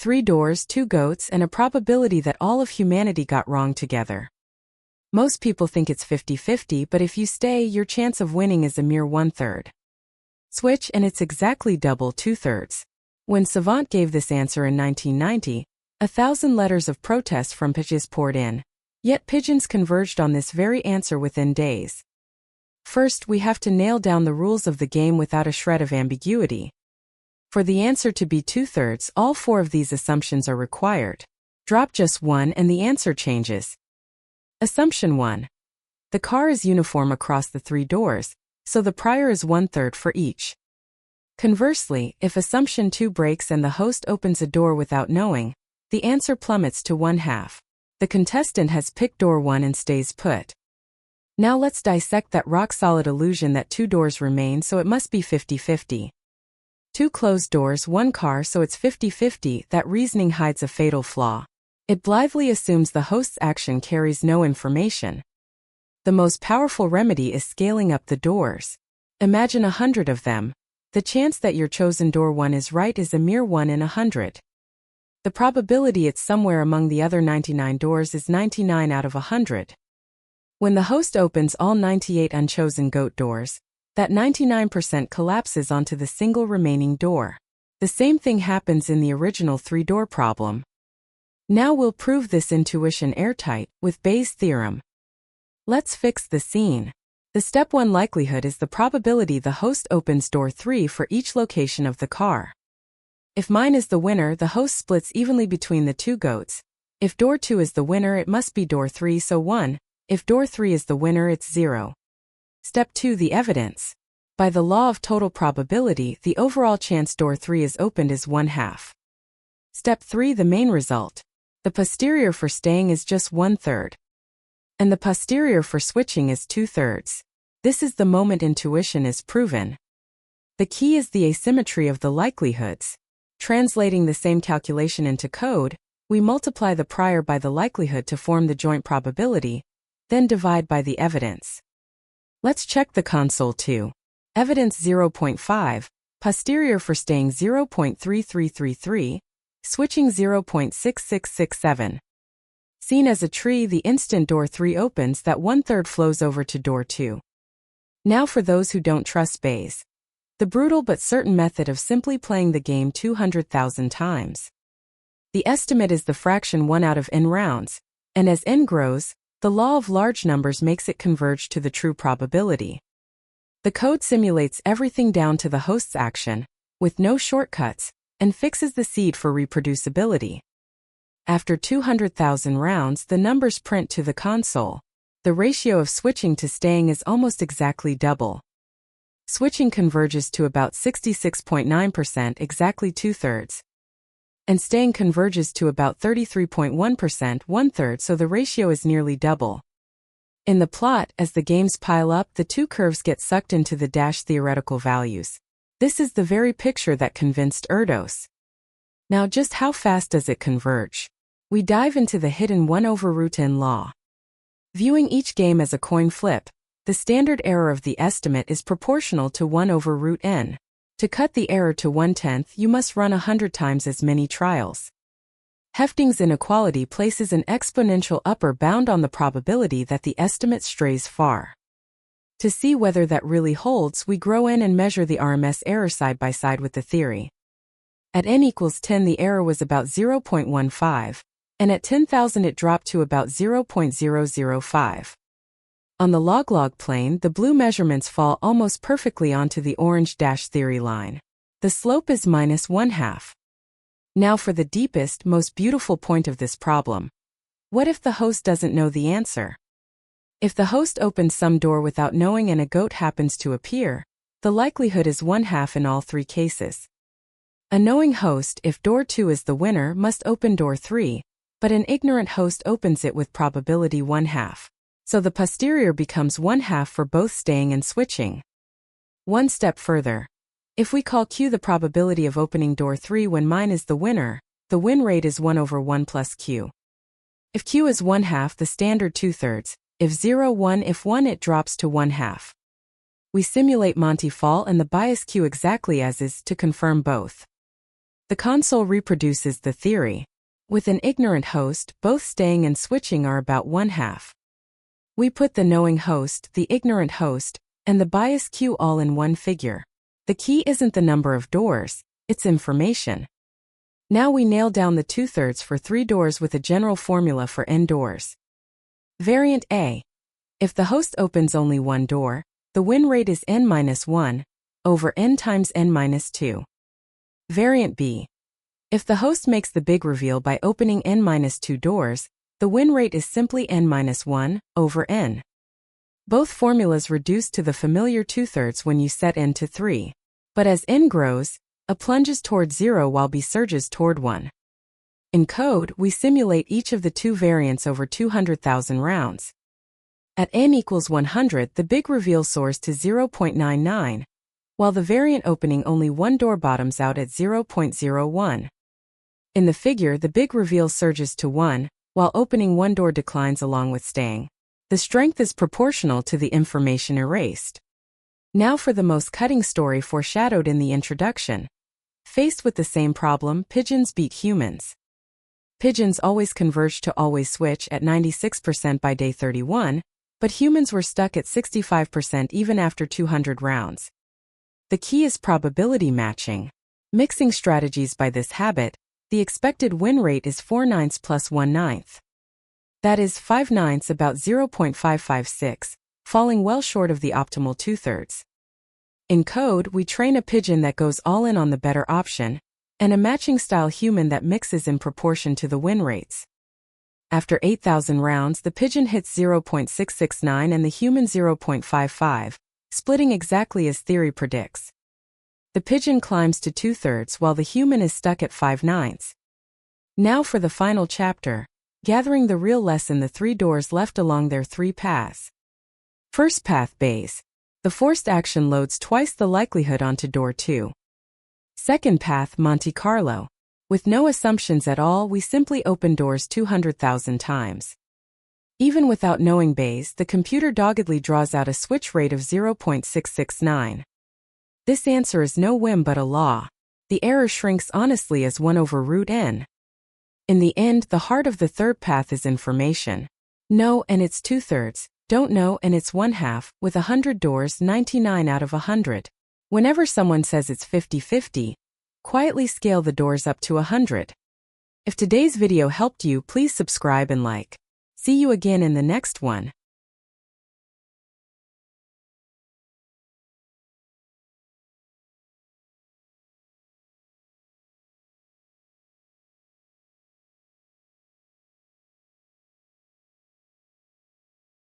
3 doors, 2 goats, and a probability that all of humanity got wrong together. Most people think it's 50-50, but if you stay, your chance of winning is a mere 1/3. Switch and it's exactly double 2/3. When Savant gave this answer in 1990, 1,000 letters of protest from pigeons poured in. Yet pigeons converged on this very answer within days. First, we have to nail down the rules of the game without a shred of ambiguity. For the answer to be 2/3, all 4 of these assumptions are required. Drop just one and the answer changes. Assumption 1. The car is uniform across the 3 doors, so the prior is 1/3 for each. Conversely, if assumption 2 breaks and the host opens a door without knowing, the answer plummets to 1/2. The contestant has picked door 1 and stays put. Now let's dissect that rock-solid illusion that 2 doors remain, so it must be 50-50. 2 closed doors, 1 car, so it's 50-50. That reasoning hides a fatal flaw. It blithely assumes the host's action carries no information. The most powerful remedy is scaling up the doors. Imagine 100 of them. The chance that your chosen door 1 is right is a mere 1 in 100. The probability it's somewhere among the other 99 doors is 99 out of 100. When the host opens all 98 unchosen goat doors, that 99% collapses onto the single remaining door. The same thing happens in the original 3-door problem. Now we'll prove this intuition airtight with Bayes' theorem. Let's fix the scene. The step 1 likelihood is the probability the host opens door 3 for each location of the car. If mine is the winner, the host splits evenly between the 2 goats. If door 2 is the winner, it must be door 3, so 1. If door 3 is the winner, it's 0. Step 2. The evidence. By the law of total probability, the overall chance door 3 is opened is 1/2. Step 3. The main result. The posterior for staying is just 1/3. And the posterior for switching is 2/3. This is the moment intuition is proven. The key is the asymmetry of the likelihoods. Translating the same calculation into code, we multiply the prior by the likelihood to form the joint probability, then divide by the evidence. Let's check the console too. Evidence 0.5, posterior for staying 0.3333, switching 0.6667. Seen as a tree, the instant door 3 opens, that 1/3 flows over to door 2. Now for those who don't trust Bayes. The brutal but certain method of simply playing the game 200,000 times. The estimate is the fraction 1 out of n rounds, and as n grows, the law of large numbers makes it converge to the true probability. The code simulates everything down to the host's action, with no shortcuts, and fixes the seed for reproducibility. After 200,000 rounds, the numbers print to the console. The ratio of switching to staying is almost exactly double. Switching converges to about 66.9%, exactly 2/3. And staying converges to about 33.1%, 1/3, so the ratio is nearly double. In the plot, as the games pile up, the 2 curves get sucked into the dash theoretical values. This is the very picture that convinced Erdos. Now just how fast does it converge? We dive into the hidden 1/√n law. Viewing each game as a coin flip, the standard error of the estimate is proportional to 1/√n. To cut the error to 1/10, you must run 100 times as many trials. Hefting's inequality places an exponential upper bound on the probability that the estimate strays far. To see whether that really holds, we grow n and measure the RMS error side by side with the theory. At n equals 10, the error was about 0.15, and at 10,000 it dropped to about 0.005. On the log-log plane, the blue measurements fall almost perfectly onto the orange dash theory line. The slope is -1/2. Now for the deepest, most beautiful point of this problem. What if the host doesn't know the answer? If the host opens some door without knowing and a goat happens to appear, the likelihood is 1/2 in all 3 cases. A knowing host, if door 2 is the winner, must open door 3, but an ignorant host opens it with probability 1/2. So the posterior becomes 1/2 for both staying and switching. One step further. If we call Q the probability of opening door 3 when mine is the winner, the win rate is 1/1 plus Q. If Q is 1/2, the standard 2/3. If 0, 1, if 1, it drops to 1/2. We simulate Monty Hall and the bias Q exactly as is to confirm both. The console reproduces the theory. With an ignorant host, both staying and switching are about 1/2. We put the knowing host, the ignorant host, and the bias Q all in one figure. The key isn't the number of doors, it's information. Now we nail down the 2/3 for 3 doors with a general formula for n doors. Variant A. If the host opens only one door, the win rate is n-1 over n times n-2. Variant B. If the host makes the big reveal by opening n-2 doors, the win rate is simply n-1 over n. Both formulas reduce to the familiar 2/3 when you set n to 3. But as n grows, A plunges toward 0 while B surges toward 1. In code, we simulate each of the two variants over 200,000 rounds. At n equals 100, the big reveal soars to 0.99, while the variant opening only one door bottoms out at 0.01. In the figure, the big reveal surges to 1, while opening one door declines along with staying. The strength is proportional to the information erased. Now for the most cutting story foreshadowed in the introduction. Faced with the same problem, pigeons beat humans. Pigeons always converged to always switch at 96% by day 31, but humans were stuck at 65% even after 200 rounds. The key is probability matching. Mixing strategies by this habit, the expected win rate is 4/9 plus 1/9. That is 5/9, about 0.556, falling well short of the optimal 2/3. In code, we train a pigeon that goes all in on the better option, and a matching style human that mixes in proportion to the win rates. After 8,000 rounds, the pigeon hits 0.669 and the human 0.55, splitting exactly as theory predicts. The pigeon climbs to 2/3 while the human is stuck at 5/9. Now for the final chapter, gathering the real lesson, the 3 doors left along their 3 paths. First path, Bayes. The forced action loads twice the likelihood onto door 2. Second path, Monte Carlo. With no assumptions at all, we simply open doors 200,000 times. Even without knowing Bayes, the computer doggedly draws out a switch rate of 0.669. This answer is no whim but a law. The error shrinks honestly as 1 over root n. In the end, the heart of the third path is information. Know and it's 2/3, don't know and it's 1/2, with 100 doors 99 out of 100. Whenever someone says it's 50-50, quietly scale the doors up to 100. If today's video helped you, please subscribe and like. See you again in the next one.